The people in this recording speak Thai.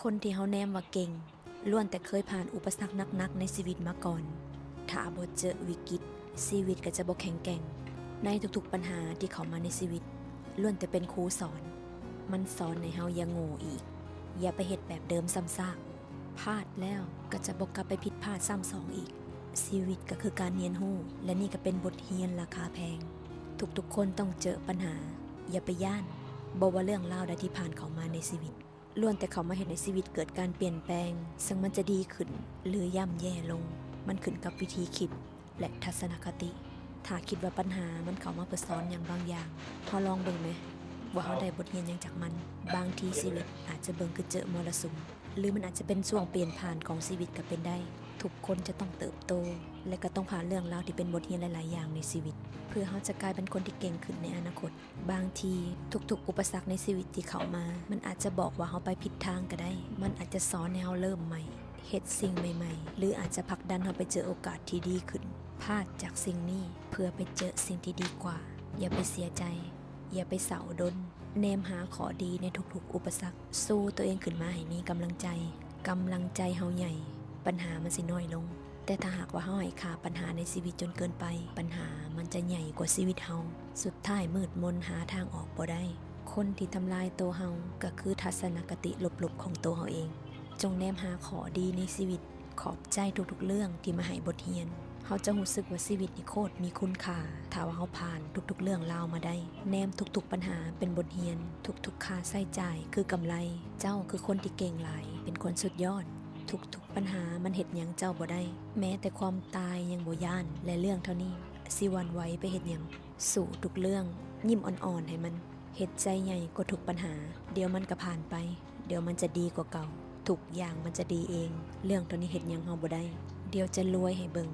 คนที่เฮาแนมว่าเก่งล้วนแต่เคยผ่านอุปสรรคหนักๆในชีวิตมาก่อนถ้าบ่เจอวิกฤตชีวิตก็จะบ่แข็งแกร่งในทุกๆปัญหาที่เข้ามาในชีวิตล้วนแต่เป็นครูสอนมันสอนให้เฮาอย่าโง่อีกอย่าไปเฮ็ดแบบเดิมซ้ำซากพลาดแล้วก็จะบ่กลับไปผิดพลาดซ้ำสองอีกชีวิตก็คือการเรียนรู้และนี่ก็เป็นบทเรียนราคาแพงทุกๆคนต้องเจอปัญหาอย่าไปย่านบ่ว่าเรื่องราวใดที่ผ่านเข้ามาในชีวิตล้วนแต่เขามาเห็นในชีวิตเกิดการเปลี่ยนแปลงซึ่งมันจะดีขึ้นหรือย่ำแย่ลงมันขึ้นกับวิธีคิดและทัศนคติถ้าคิดว่าปัญหามันเข้ามาเพื่อสอนอย่างบางอย่างพอลองเบิ่งไหมว่าเขาได้บทเรียนอย่างจากมันบางทีชีวิตอาจจะเบิ่งคือเจอมรสุมหรือมันอาจจะเป็นช่วงเปลี่ยนผ่านของชีวิตก็เป็นได้ทุกคนจะต้องเติบโตและก็ต้องผ่านเรื่องราวที่เป็นบทเรียนหลายๆอย่างในชีวิตเพื่อเขาจะกลายเป็นคนที่เก่งขึ้นในอนาคตบางทีทุกๆอุปสรรคในชีวิตที่เข้ามามันอาจจะบอกว่าเขาไปผิดทางก็ได้มันอาจจะสอนให้เขาเริ่มใหม่เฮ็ดสิ่งใหม่ๆหรืออาจจะผลักดันเขาไปเจอโอกาสที่ดีขึ้นพลาดจากสิ่งนี้เพื่อไปเจอสิ่งที่ดีกว่าอย่าไปเสียใจอย่าไปเศร้าดนเนมหาขอดีในทุกๆอุปสรรคสู้ตัวเองขึ้นมาให้มีกำลังใจเฮาใหญ่ปัญหามันสิน้อยลงแต่ถ้าหากว่าเฮาให้ค่าปัญหาในชีวิตจนเกินไปปัญหามันจะใหญ่กว่าชีวิตเฮาสุดท้ายมืดมนหาทางออกบ่ได้คนที่ทำลายตัวเฮาก็คือทัศนคติลบๆของตัวเฮาเองจงแนมหาขอดีในชีวิตขอบใจทุกๆเรื่องที่มาให้บทเรียนเฮาจะรู้สึกว่าชีวิตนี่โคตรมีคุณค่าถ้าว่าเฮาผ่านทุกๆเรื่องราวมาได้แนมทุกๆปัญหาเป็นบทเรียนทุกๆค่าใช้จ่ายคือกำไรเจ้าคือคนที่เก่งหลายเป็นคนสุดยอดทุกๆปัญหามันเฮ็ดหยังเจ้าบ่ได้แม้แต่ความตายยังบ่ย่านและเรื่องเท่านี้สิหวั่นไหวไปเฮ็ดหยังสู่ทุกเรื่องยิ้มอ่อนๆให้มันเฮ็ดใจใหญ่กว่าทุกปัญหาเดี๋ยวมันก็ผ่านไปเดี๋ยวมันจะดีกว่าเก่าทุกอย่างมันจะดีเองเรื่องเท่านี้เฮ็ดหยังเฮาบ่ได้เดี๋ยวจะรวยให้เบิ่ง